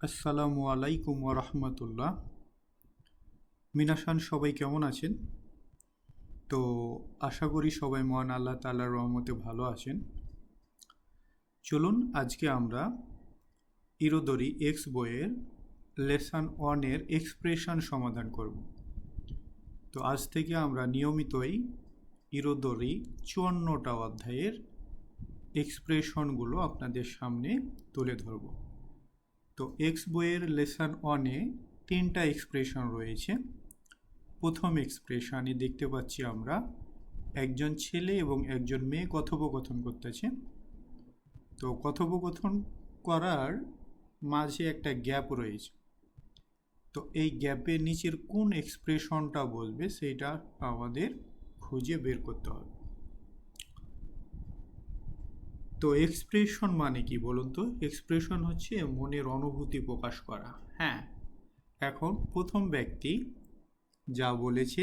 আসসালামু আলাইকুম রহমতুল্লাহ। মিনাসান সবাই কেমন আছেন? তো আশা করি সবাই মহান আল্লাহ তাআলার রহমতে ভালো আছেন। চলুন আজকে আমরা ইরোদরি এক্স বইয়ের লেসন 1-এর এক্সপ্রেশন সমাধান করব। তো আজ থেকে আমরা নিয়মিতই ইরোদরি 54টা অধ্যায়ের এক্সপ্রেশনগুলো আপনাদের সামনে তুলে ধরব। তো এক্স বইয়ের লেসন 1-এ 3টা এক্সপ্রেশন রয়েছে। প্রথম এক্সপ্রেশনে দেখতে পাচ্ছি আমরা একজন ছেলে এবং একজন মেয়ে কথোপকথন করতেছে। তো কথোপকথন করার মাঝে একটা গ্যাপ রয়েছে। তো এই গ্যাপের নিচের কোন এক্সপ্রেশনটা বলবে সেটা আমাদের খুঁজে বের করতে হবে। তো এক্সপ্রেশন মানে কি বলুন তো? এক্সপ্রেশন হচ্ছে মনের অনুভূতি প্রকাশ করা। হ্যাঁ, এখন প্রথম ব্যক্তি যা বলেছে,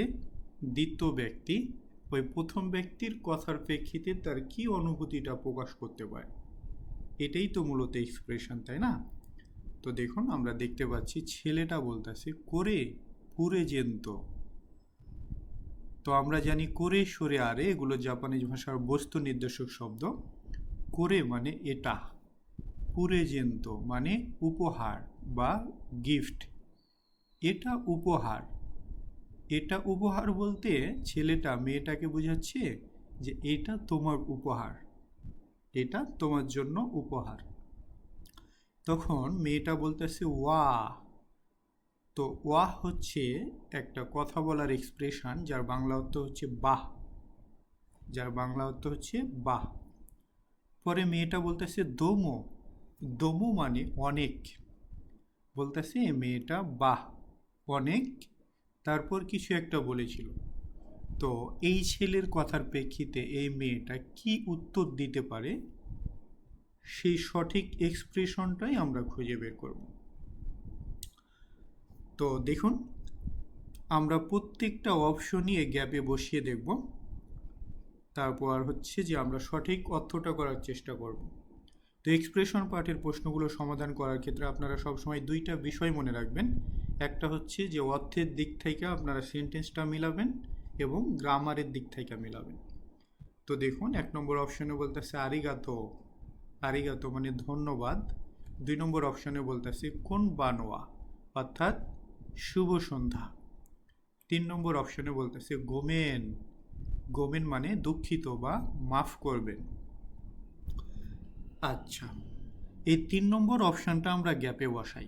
দ্বিতীয় ব্যক্তি ওই প্রথম ব্যক্তির কথার প্রেক্ষিতে তার কি অনুভূতিটা প্রকাশ করতে পারে, এটাই তো মূলত এক্সপ্রেশন, তাই না? তো দেখুন, আমরা দেখতে পাচ্ছি ছেলেটা বলতেছে করে পুরে জেন্ত। তো আমরা জানি করে, সরে, আরে এগুলো জাপানিজ ভাষার বস্তু নির্দেশক শব্দ। করে মানে এটা, পুরে জেন্ত মানে উপহার বা গিফট। এটা উপহার। এটা উপহার বলতে ছেলেটা মেয়েটাকে বোঝাচ্ছে যে এটা তোমার উপহার, এটা তোমার জন্য উপহার। তখন মেয়েটা বলতেছে ওয়া। তো ওয়াহ হচ্ছে একটা কথা বলার এক্সপ্রেশন যার বাংলা অর্থ হচ্ছে বাহ, যার বাংলা অর্থ হচ্ছে বাহ। পরে মেয়েটা বলতেছে দোমো। দোমো মানে অনেক। বলতেছে মেয়েটা বাহ, অনেক। তারপর কিছু একটা বলেছিল। তো এই ছেলের কথার প্রেক্ষিতে এই মেয়েটা কি উত্তর দিতে পারে, সেই সঠিক এক্সপ্রেশনটাই আমরা খুঁজে বের করব। তো দেখুন, আমরা প্রত্যেকটা অপশনই এই গ্যাপে বসিয়ে দেখব। তারপর হচ্ছে যে আমরা সঠিক অর্থটা করার চেষ্টা করব। তো এক্সপ্রেশন পার্টের প্রশ্নগুলো সমাধান করার ক্ষেত্রে আপনারা সবসময় দুইটা বিষয় মনে রাখবেন। একটা হচ্ছে যে অর্থের দিক থেকে আপনারা সেন্টেন্সটা মিলাবেন এবং গ্রামারের দিক থেকে মিলাবেন। তো দেখুন, 1 নম্বর অপশনে বলতেছে আরিগাতো। আরিগাতো মানে ধন্যবাদ। 2 নম্বর অপশনে বলতেছে কোন বানোয়া, অর্থাৎ শুভ সন্ধ্যা। 3 নম্বর অপশনে বলতেছে গোমেন। গোমেন মানে দুঃখিত বা মাফ করবেন। আচ্ছা, এই 3 নম্বর অপশানটা আমরা গ্যাপে বসাই।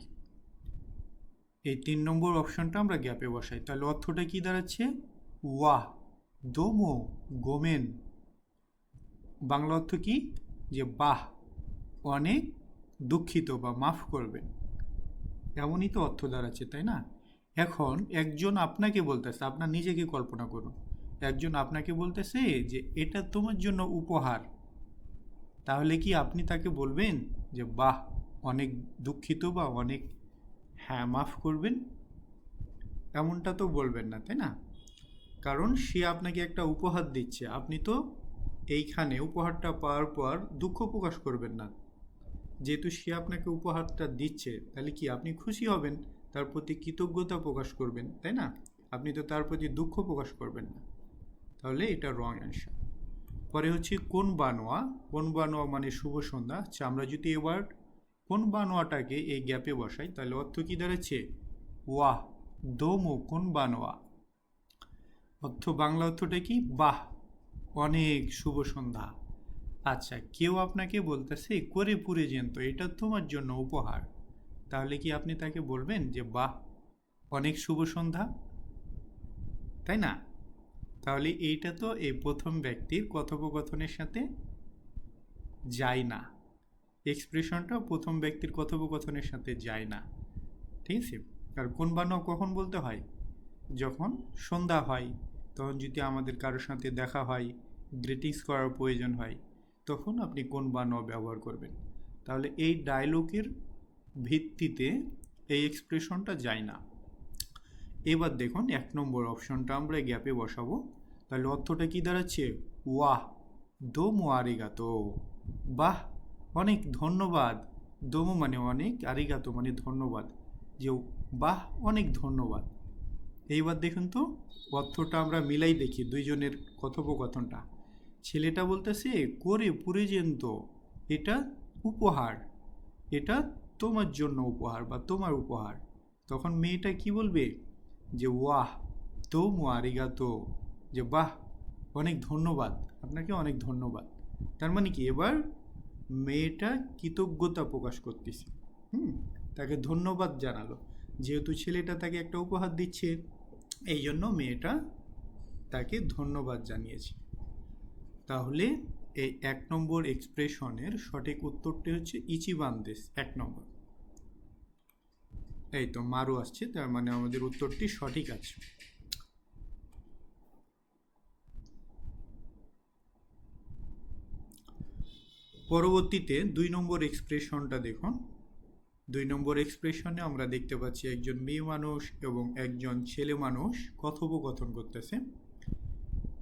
এই 3 নম্বর অপশানটা আমরা গ্যাপে বসাই, তাহলে অর্থটা কি দাঁড়াচ্ছে? ওয়াহ, দোমো, গোমেন। বাংলা অর্থ কি? যে বাহ, অনেক দুঃখিত বা মাফ করবেন। এমনই তো অর্থ দাঁড়াচ্ছে, তাই না? এখন একজন আপনাকে বলতেছে, আপনার নিজেকে কল্পনা করুন, একজন আপনাকে বলতেছে যে এটা তোমার জন্য উপহার। তাহলে কি আপনি তাকে বলবেন যে বাহ, অনেক দুঃখিত বা অনেক হ্যাঁ মাফ করবেন? এমনটা তো বলবেন না, তাই না? কারণ সে আপনাকে একটা উপহার দিচ্ছে, আপনি তো এইখানে উপহারটা পাওয়ার পর দুঃখ প্রকাশ করবেন না। যেহেতু সে আপনাকে উপহারটা দিচ্ছে, তাহলে কি আপনি খুশি হবেন, তার প্রতি কৃতজ্ঞতা প্রকাশ করবেন, তাই না? আপনি তো তার প্রতি দুঃখ প্রকাশ করবেন না। তাহলে এটা রং অ্যান্সার। পরে হচ্ছে কোন বানোয়া। কোন বানোয়া মানে শুভ সন্ধ্যা। আচ্ছা, আমরা যদি এবার কোন বানোয়াটাকে এই গ্যাপে বসাই, তাহলে অর্থ কী দাঁড়াচ্ছে? ওয়াহ, দোমো কোন বানোয়া। অর্থ, বাংলা অর্থটা কি? বাহ, অনেক শুভ সন্ধ্যা। আচ্ছা, কেউ আপনাকে বলতেছে করে পুরে জেন্ত, এটা তোমার জন্য উপহার। তাহলে কি আপনি তাকে বলবেন যে বাহ, অনেক শুভ সন্ধ্যা, তাই না? তাহলে এইটা তো এই প্রথম ব্যক্তির কথোপকথনের সাথে যায় না। এক্সপ্রেশনটা প্রথম ব্যক্তির কথোপকথনের সাথে যায় না, ঠিক আছে? আর কোন বানো কখন বলতে হয়? যখন সন্ধ্যা হয়, তখন যদি আমাদের কারোর সাথে দেখা হয়, গ্রিটিংস করার প্রয়োজন হয়, তখন আপনি কোন বানো ব্যবহার করবেন। তাহলে এই ডায়লগের ভিত্তিতে এই এক্সপ্রেশনটা যায় না। এবার দেখুন 1 নম্বর অপশনটা আমরা গ্যাপে বসাবো। তাহলে অর্থটা কি দাঁড়াচ্ছে? ওয়াহ, দোমো আরিগাতো। বাহ, অনেক ধন্যবাদ। দোমো মানে অনেক, আরিগাতো মানে ধন্যবাদ, যে বাহ অনেক ধন্যবাদ। এইবার দেখুন তো অর্থটা আমরা মিলাই দেখি দুইজনের কথোপকথনটা। ছেলেটা বলতেছে করে পুরেজেন্ত, এটা উপহার, এটা তোমার জন্য উপহার বা তোমার উপহার। তখন মেয়েটা কি বলবে যে ওয়াহ দোমো আরিগাতো, যে বাহ অনেক ধন্যবাদ, আপনাকে অনেক ধন্যবাদ। তার মানে কি এবার মেয়েটা কৃতজ্ঞতা প্রকাশ করতেছে, তাকে ধন্যবাদ জানালো, যেহেতু ছেলেটা তাকে একটা উপহার দিচ্ছে, এই জন্য মেয়েটা তাকে ধন্যবাদ জানিয়েছে। তাহলে এই 1 নম্বর এক্সপ্রেশনের সঠিক উত্তরটি হচ্ছে ইচিবান্দেস, 1 নম্বর। এই তো মারু আসছে, তার মানে আমাদের উত্তরটি সঠিক আছে। পরবর্তীতে 2 নম্বর এক্সপ্রেশনটা দেখুন। 2 নম্বর এক্সপ্রেশনে আমরা দেখতে পাচ্ছি একজন মেয়ে মানুষ এবং একজন ছেলে মানুষ কথোপকথন করতেছে।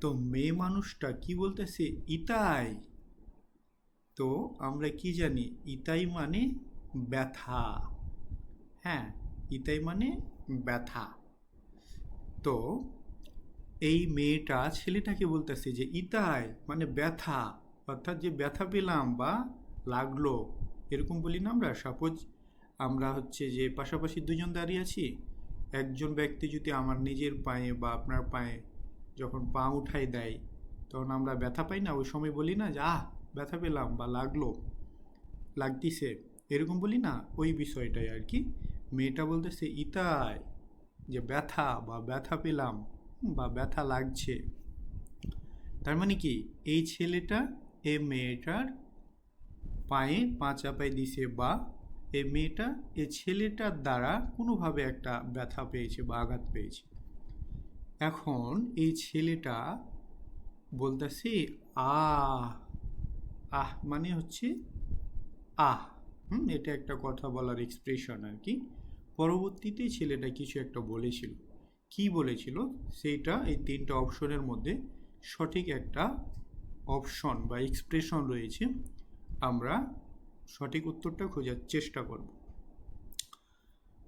তো মেয়ে মানুষটা কি বলতেছে ইতাই। তো আমরা কি জানি ইতাই মানে ব্যথা, হ্যাঁ ইতাই মানে ব্যথা। তো এই মেয়েটা ছেলেটাকে বলতেছে যে ইতাই মানে ব্যথা, অর্থাৎ যে ব্যথা পেলাম বা লাগলো, এরকম বলি না আমরা। সাপোজ আমরা হচ্ছে যে পাশাপাশি দুজন দাঁড়িয়ে আছি, একজন ব্যক্তি যদি আমার নিজের পায়ে বা আপনার পায়ে যখন পা উঠাই দেয়, তখন আমরা ব্যথা পাই না, ওই সময় বলি না যে আহ ব্যথা পেলাম বা লাগলো, লাগতিছে, এরকম বলি না, ওই বিষয়টাই আর কি। মেয়েটা বলতেছে ইতাই, যে ব্যথা বা ব্যথা পেলাম বা ব্যথা লাগছে। তার মানে কি এই ছেলেটা এই মেয়েটার পায়ে পা চাপাই দিছে, বা এই মেয়েটা এই ছেলেটার দ্বারা কোনোভাবে একটা ব্যথা পেয়েছে বা আঘাত পেয়েছে। এখন এই ছেলেটা বলতেছে আহ, আহ মানে হচ্ছে আহ, এটা একটা কথা বলার এক্সপ্রেশন আর কি। পরবর্তীতে ছেলেটা কিছু একটা বলেছিল, কি বলেছিল সেইটা এই 3টা অপশনের মধ্যে সঠিক একটা অপশন বা এক্সপ্রেশন রয়েছে, আমরা সঠিক উত্তরটা খোঁজার চেষ্টা করব।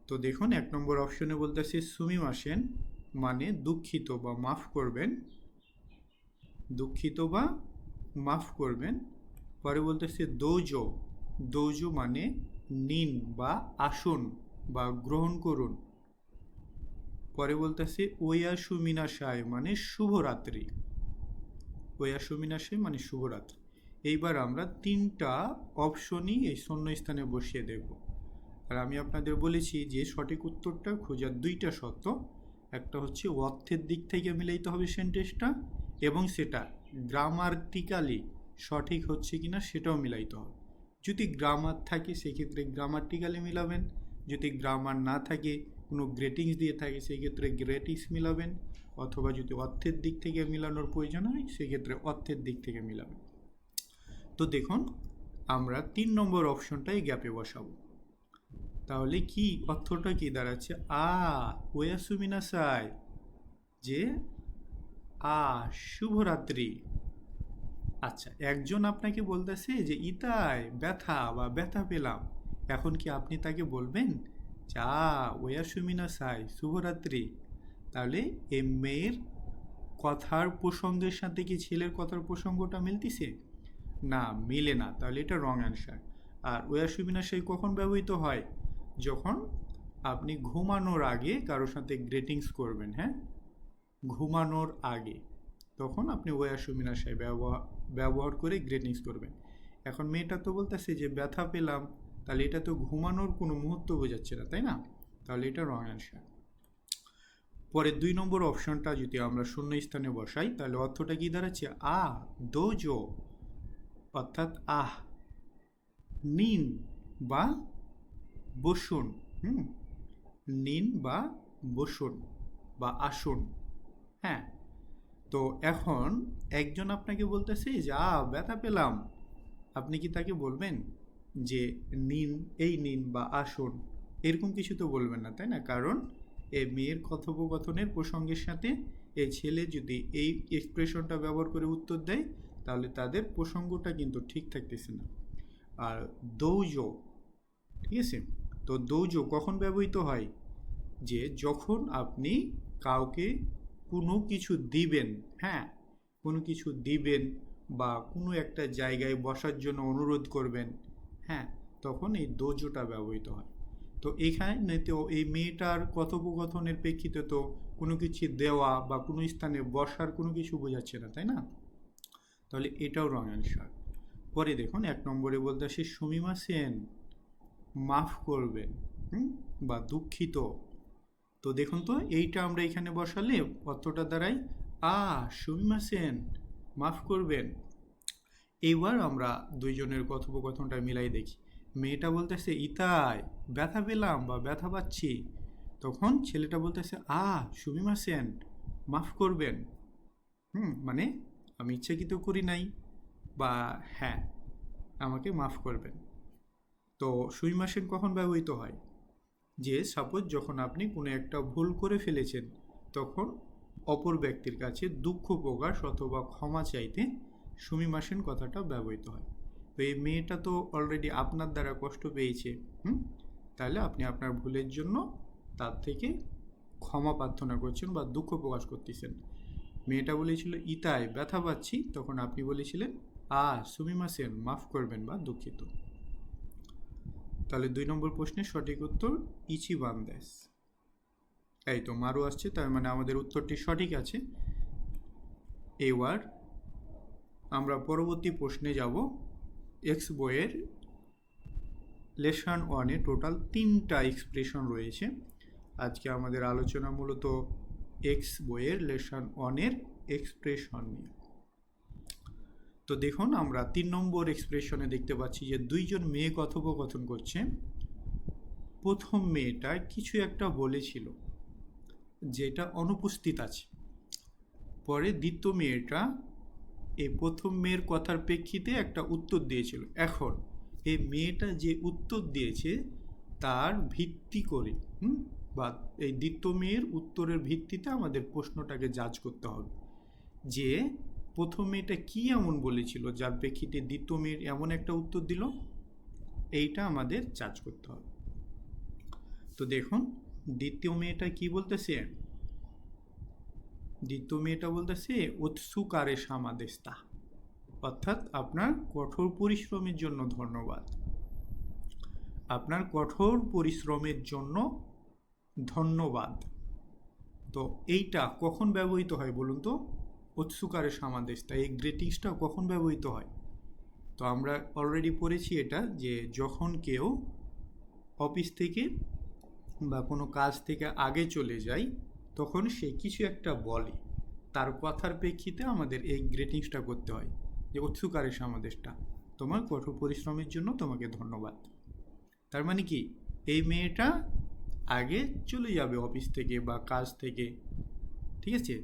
তো দেখুন 1 নম্বর অপশনে বলতেছে সুমিমাসেন মানে দুঃখিত বা মাফ করবেন, দুঃখিত বা মাফ করবেন। পরে বলতেছে দৌজো, দৌজো মানে নিন বা আসুন বা গ্রহণ করুন। পরে বলতেছে ওয়াসুমিনাশাই মানে শুভরাত্রি, ওয়াসুমিনাশাই মানে শুভরাত্রি। এইবার আমরা 3টা অপশনই এই শূন্যস্থানে বসিয়ে দেব। আর আমি আপনাদের বলেছি যে সঠিক উত্তরটা খোঁজার 2টা শর্ত, একটা হচ্ছে অর্থের দিক থেকে মিলাইতে হবে সেন্টেন্সটা, এবং সেটা গ্রামাটিক্যালি সঠিক হচ্ছে কিনা সেটাও মিলাইতে হবে। যদি গ্রামার থাকে সেক্ষেত্রে গ্রামাটিক্যালি মিলাবেন, যদি গ্রামার না থাকে কোনো গ্রেটিংস দিয়ে থাকে সেক্ষেত্রে গ্রেটিংস মিলাবেন, অথবা যদি অর্থের দিক থেকে মিলানোর প্রয়োজন হয় সেক্ষেত্রে অর্থের দিক থেকে মিলাবেন। তো দেখুন আমরা 3 নম্বর অপশনটাই গ্যাপে বসাবো। তাহলে কি অর্থটা কি দাঁড়াচ্ছে ওয়াসুমিনাসাই, যে শুভরাত্রি। আচ্ছা, একজন আপনাকে বলতেছে যে ইতাই ব্যথা বা ব্যথা পেলাম, এখন কি আপনি তাকে বলবেন যে ওয়াসুমিনাসাই শুভরাত্রি? তাহলে এই মেয়ের কথার প্রসঙ্গের সাথে কি ছেলের কথার প্রসঙ্গটা মিলতিছে? না, মিলে না, তাহলে এটা রং অ্যান্সার। আর ওয়াসুমিনাসাই কখন ব্যবহৃত হয়? যখন আপনি ঘুমানোর আগে কারোর সাথে গ্রিটিংস করবেন, হ্যাঁ ঘুমানোর আগে, তখন আপনি ওয়াসুমিনাশাই ব্যবহার করে গ্রিটিংস করবেন। এখন মেয়েটা তো বলতেছে যে ব্যথা পেলাম, তাহলে এটা তো ঘুমানোর কোনো মুহূর্ত বোঝাচ্ছে না, তাই না? তাহলে এটা রং অ্যান্সার। পরে 2 নম্বর অপশনটা যদি আমরা শূন্য স্থানে বসাই, তাহলে অর্থটা কি দাঁড়াচ্ছে দোজো, অর্থাৎ নিন বা বসুন, নিন বা বসুন বা আসুন, হ্যাঁ। তো এখন একজন আপনাকে বলতেছে যে ব্যথা পেলাম, আপনি কি তাকে বলবেন যে নিন, এই নিন বা আসুন? এরকম কিছু তো বলবেন না, তাই না? কারণ এই মেয়ের কথোপকথনের প্রসঙ্গের সাথে এই ছেলে যদি এই এক্সপ্রেশনটা ব্যবহার করে উত্তর দেয়, তাহলে তাদের প্রসঙ্গটা কিন্তু ঠিক থাকতেছে না। আর দৌজো ঠিক আছে। তো দৌজো কখন ব্যবহৃত হয়? যে যখন আপনি কাউকে কোনো কিছু দিবেন, হ্যাঁ, কোনো কিছু দিবেন বা কোনো একটা জায়গায় বসার জন্য অনুরোধ করবেন, হ্যাঁ, তখন এই দোজোটা ব্যবহৃত হয়। তো এখানে তো এই মেয়েটার কথোপকথনের প্রেক্ষিতে তো কোনো কিছু দেওয়া বা কোনো স্থানে বসার কোনো কিছু বোঝাচ্ছে না, তাই না? তাহলে এটাও রং অ্যান্সার। পরে দেখুন 1 নম্বরে বলতে আসে সুমিমা সেন, মাফ করবেন, বা দুঃখিত। তো দেখুন তো এইটা আমরা এখানে বসালে অর্থটা দাঁড়ায় সুমিমা সেন, মাফ করবেন। এইবার আমরা দুইজনের কথোপকথনটা মিলাই দেখি। মেয়েটা বলতেছে ইতাই, ব্যথা পেলাম বা ব্যথা পাচ্ছি। তখন ছেলেটা বলতেছে সুমিমা সেন, মাফ করবেন। মানে আমি ইচ্ছাকৃত করি নাই, বা হ্যাঁ, আমাকে মাফ করবেন। তো সুমিমা সেন কখন ব্যবহৃত হয়? যে সাপোজ যখন আপনি কোনো একটা ভুল করে ফেলেছেন, তখন অপর ব্যক্তির কাছে দুঃখ প্রকাশ অথবা ক্ষমা চাইতে সুমিমাসেন কথাটা ব্যবহৃত হয়। তো এই মেয়েটা তো অলরেডি আপনার দ্বারা কষ্ট পেয়েছে, তাহলে আপনি আপনার ভুলের জন্য তার থেকে ক্ষমা প্রার্থনা করছেন বা দুঃখ প্রকাশ করতেছেন। মেয়েটা বলেছিল ইতায় ব্যথা পাচ্ছি, তখন আপনি বলেছিলেন সুমিমাসেন, মাফ করবেন বা দুঃখিত। তাহলে 2 নম্বর প্রশ্নের সঠিক উত্তর ইচি বান্দেস। এই তো মারু আসছে, তার মানে আমাদের উত্তরটি সঠিক আছে। এবার আমরা পরবর্তী প্রশ্নে যাব। এক্স বইয়ের লেসন 1-এ টোটাল 3টা এক্সপ্রেশন রয়েছে। আজকে আমাদের আলোচনা মূলত এক্স বইয়ের লেসন 1-এর এক্সপ্রেশন নিয়ে। তো দেখুন আমরা 3 নম্বর এক্সপ্রেশনে দেখতে পাচ্ছি যে দুইজন মেয়ে কথোপকথন করছে। প্রথম মেয়েটা কিছু একটা বলেছিল যেটা অনুপস্থিত আছে। পরে দ্বিতীয় মেয়েটা এই প্রথম মেয়ের কথার প্রেক্ষিতে একটা উত্তর দিয়েছিল। এখন এই মেয়েটা যে উত্তর দিয়েছে তার ভিত্তি করে বা এই দ্বিতীয় মেয়ের উত্তরের ভিত্তিতে আমাদের প্রশ্নটাকে জাজ করতে হবে যে প্রথম মেয়েটা কী এমন বলেছিল যার প্রেক্ষিতে দ্বিতীয় মেয়ের এমন একটা উত্তর দিল, এইটা আমাদের জাজ করতে হবে। তো দেখুন দ্বিতীয় মেয়েটা কি বলতেছে। দ্বিতীয় মেয়েটা বলতেছে উৎসুকারে সামাদেস্তা, অর্থাৎ আপনার কঠোর পরিশ্রমের জন্য ধন্যবাদ। আপনার কঠোর পরিশ্রমের জন্য ধন্যবাদ। তো এইটা কখন ব্যবহৃত হয় বলুন তো? উৎসুকারে সামাদেস্তা, এই গ্রিটিংসটা কখন ব্যবহৃত হয়? তো আমরা অলরেডি পড়েছি এটা, যে যখন কেউ অফিস থেকে বা কোনো কাজ থেকে আগে চলে যায়, তখন সে কিছু একটা বলে, তার কথার প্রেক্ষিতে আমাদের এই গ্রিটিংসটা করতে হয় যে উৎসুকারে সামাদেশটা, তোমার কঠোর পরিশ্রমের জন্য তোমাকে ধন্যবাদ। তার মানে কি এই মেয়েটা আগে চলে যাবে অফিস থেকে বা কাজ থেকে, ঠিক আছে,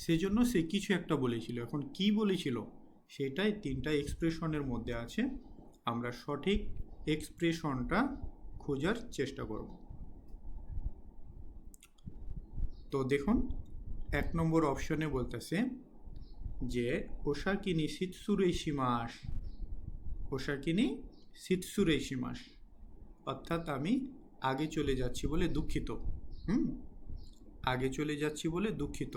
সেজন্য সে কিছু একটা বলেছিল। এখন কি বলেছিল সেটাই 3টা এক্সপ্রেশনের মধ্যে আছে। আমরা সঠিক এক্সপ্রেশনটা খোঁজার চেষ্টা করব। তো দেখুন 1 নম্বর অপশনে বলতেছে যে ওসাকিনি সিৎসুরেইশি মাস, ওসাকিনি সিৎসুরেইশি মাস, অর্থাৎ আমি আগে চলে যাচ্ছি বলে দুঃখিত। আগে চলে যাচ্ছি বলে দুঃখিত।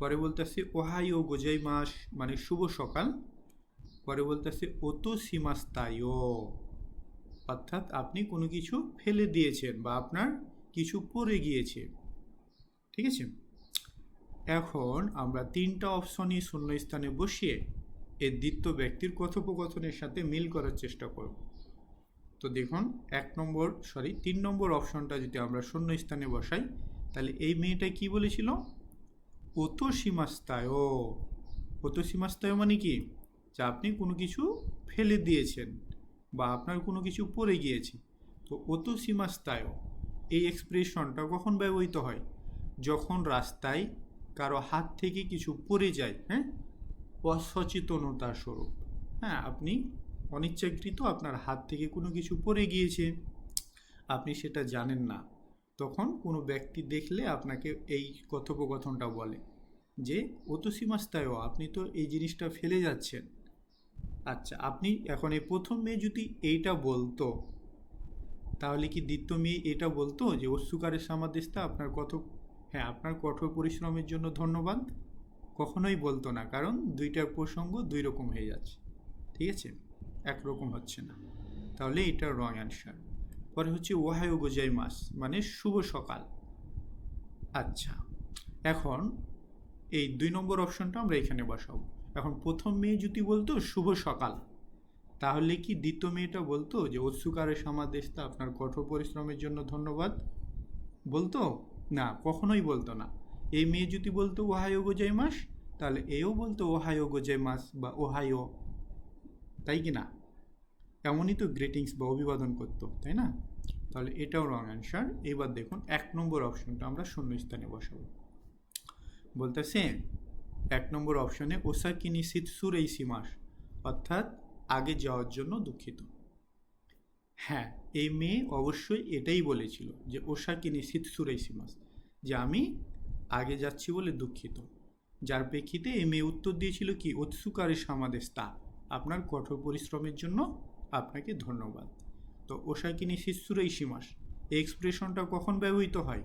পরে বলতেছে ওহাইও গোজাই মাস, মানে শুভ সকাল। পরে বলতেছে ওতো সীমাস্তায়ও, অর্থাৎ আপনি কোনো কিছু ফেলে দিয়েছেন বা আপনার কিছু পড়ে গিয়েছে, ঠিক আছে। এখন আমরা 3টা অপশনই শূন্যস্থানে বসিয়ে এর দ্বিতীয় ব্যক্তির কথোপকথনের সাথে মিল করার চেষ্টা করব। তো দেখুন 3 নম্বর অপশনটা যদি আমরা শূন্যস্থানে বসাই, তাহলে এই মেয়েটা কি বলেছিল? ওতো সীমাস্তায়ও। ওতো সীমাস্তায়ও মানে কি? যে আপনি কোনো কিছু ফেলে দিয়েছেন বা আপনার কোনো কিছু পড়ে গিয়েছে। তো ওতো সীমাস্তায়ও এই এক্সপ্রেশনটা কখন ব্যবহৃত হয়? যখন রাস্তায় কারো হাত থেকে কিছু পড়ে যায়, অসচেতনতার স্বরূপ, আপনি অনিচ্ছাকৃত আপনার হাত থেকে কোনো কিছু পড়ে গিয়েছে, আপনি সেটা জানেন না, তখন কোনো ব্যক্তি দেখলে আপনাকে এই কথোপকথনটা বলে যে ওতো সীমাস্তায়ও, আপনি তো এই জিনিসটা ফেলে যাচ্ছেন। আচ্ছা, আপনি এখন এই প্রথম মেয়ে যদি এইটা বলতো, তাহলে কি দ্বিতীয় মেয়ে এটা বলতো যে অস্যুকারের সামাদেশটা আপনার হ্যাঁ আপনার কঠোর পরিশ্রমের জন্য ধন্যবাদ? কখনোই বলতো না, কারণ দুইটার প্রসঙ্গ দুই রকম হয়ে যাচ্ছে, ঠিক আছে, একরকম হচ্ছে না। তাহলে এটা রং অ্যান্সার। পরে হচ্ছে ওহায়ো গোজাইমাস মানে শুভ সকাল। আচ্ছা, এখন এই 2 নম্বর অপশনটা আমরা এখানে বসাবো। এখন প্রথম মেয়ে যদি বলতো শুভ সকাল, তাহলে কি দ্বিতীয় মেয়েটা বলতো যে অস্যুকারে সামাদেশটা আপনার কঠোর পরিশ্রমের জন্য ধন্যবাদ? বলতো না, কখনোই বলতো না। এই মেয়ে যদি বলতো ওহায়ো গোজাইমাস, তাহলে এও বলতো ওহায়ো গোজাইমাস বা ওহায়ো, তাই কি না? এমনই তো গ্রিটিংস বা অভিবাদন করতো, তাই না? তাহলে এটাও রং অ্যান্সার। এবার দেখুন 1 নম্বর অপশনটা আমরা শূন্যস্থানে বসাবো। বলতেছে 1 নম্বর অপশনে ওসাকি নি সিতসুরেইসিমাস, অর্থাৎ আগে যাওয়ার জন্য দুঃখিত। হ্যাঁ, এই মেয়ে অবশ্যই এটাই বলেছিল যে ওসাকি নি সিতসুরেইসিমাস, যে আমি আগে যাচ্ছি বলে দুঃখিত। যার প্রেক্ষিতে এই মেয়ে উত্তর দিয়েছিল কি ওৎসুকারে সামাদেস্তা, আপনার কঠোর পরিশ্রমের জন্য আপনাকে ধন্যবাদ। তো ওসাকি নি সিতসুরেইসিমাস এই এক্সপ্রেশনটা কখন ব্যবহৃত হয়?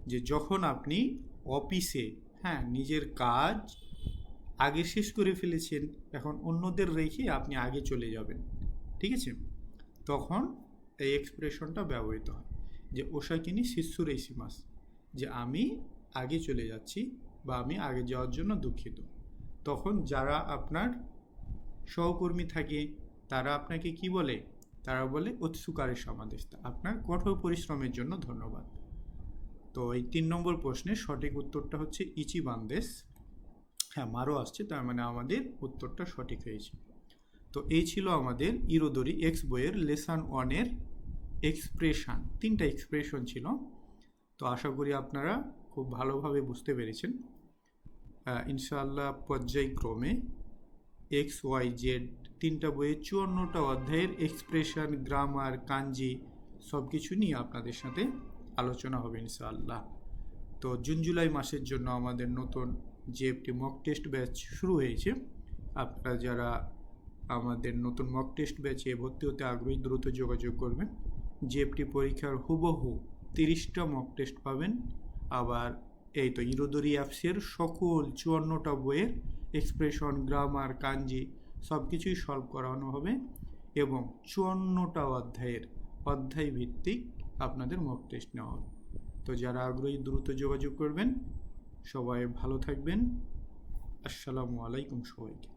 যে যখন আপনি অফিসে হ্যাঁ নিজের কাজ আগে শেষ করে ফেলেছেন, এখন অন্যদের রেখে আপনি আগে চলে যাবেন, ঠিক আছে, তখন এই এক্সপ্রেশনটা ব্যবহৃত হয় যে ওসাকি নি সিতসুরেইসিমাস, যে আমি আগে চলে যাচ্ছি বা আমি আগে যাওয়ার জন্য দুঃখিত। তখন যারা আপনার সহকর্মী থাকে তারা আপনাকে কি বলে? তারা বলে ওৎসুকারে সামাদেশতা, আপনার কঠোর পরিশ্রমের জন্য ধন্যবাদ। তো এই 3 নম্বর প্রশ্নের সঠিক উত্তরটা হচ্ছে ইচিবান্দেস। হ্যাঁ, মারও আসছে, তার মানে আমাদের উত্তরটা সঠিক হয়েছে। তো এই ছিল আমাদের ইরোদরি এক্স বইয়ের লেসন 1-এর এক্সপ্রেশন। 3টা এক্সপ্রেশন ছিল। তো আশা করি আপনারা খুব ভালোভাবে বুঝতে পেরেছেন। ইনশাআল্লাহ পর্যায়ক্রমে এক্স ওয়াই জেড 3টা বইয়ের 54টা অধ্যায়ের এক্সপ্রেশন, গ্রামার, কাঞ্জি সব কিছু নিয়ে আপনাদের সাথে আলোচনা হবে ইনশাআল্লাহ। তো জুন জুলাই মাসের জন্য আমাদের নতুন যে একটি মক টেস্ট ব্যাচ শুরু হয়েছে, আপনারা যারা আমাদের নতুন মক টেস্ট ব্যাচে ভর্তি হতে আগ্রহী দ্রুত যোগাযোগ করবেন। জিএফটি পরীক্ষার হুবহু 30টা মক টেস্ট পাবেন। আবার এই তো ইরোদরি অ্যাপসের সকল 54টা বইয়ের এক্সপ্রেশন, গ্রামার, কাঞ্জি সব কিছুই সলভ করানো হবে এবং 54টা অধ্যায় ভিত্তিক আপনাদের মক টেস্ট নেওয়া হবে। তো যারা আগ্রহী দ্রুত যোগাযোগ করবেন। সবাই ভালো থাকবেন। আসসালামু আলাইকুম সবাইকে।